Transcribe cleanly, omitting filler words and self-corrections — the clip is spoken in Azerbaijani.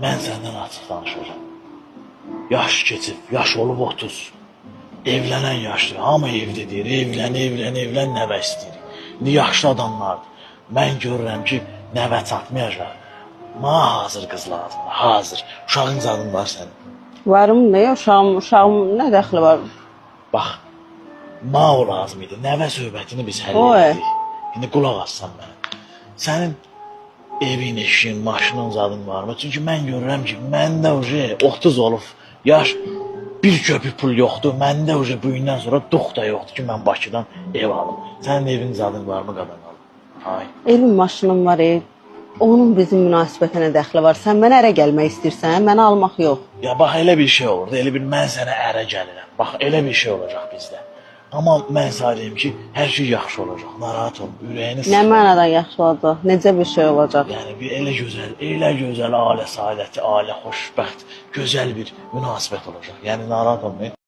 Mən səndən açıq danışacağım. Yaş keçib, yaş olub 30. Evlənən yaşlı, hamı evdə deyir, evlən, nəvə istəyir. İndi yaşlı adamlardır. Mən görürəm ki, nəvə çatmayacaq. Mənə hazır qız lazımdır, hazır. Uşağın zadın var sənin. Varım ne? Uşağım nə dəxli var? Bax, mənə o lazım idi. Nəvə söhbətini biz həll Oy. etdik. İndi qulaq assan mənə. Sənin evin, eşin, maşının zadın varmı? Çünki mən görürəm ki, məndə 30 olub, yaş bir köpük pul yoxdur. Məndə bu gündən sonra duq da yoxdur ki, mən Bakıdan ev alım. Sənin evin zadın varmı qadan alım? Ay. Evim, maşınım var. Onun bizim münasibətinə dəxli var. Sən mənə ərə gəlmək istəyirsən, mənə almaq yox. Ya bax, elə bir şey olurdu. Elə bir mən sənə ərə gəlirəm. Bax, elə bir şey olacaq bizdə. Amma mən sənə deyim ki, hər şey yaxşı olacaq. Narahat ol, ürəyini sıxma. Nə mənadan yaxşı olacaq? Necə bir şey olacaq? Yəni bir elə gözəl, ailə saadəti, ailə xoşbəxt, gözəl bir münasibət olacaq. Yəni narahat olmayın.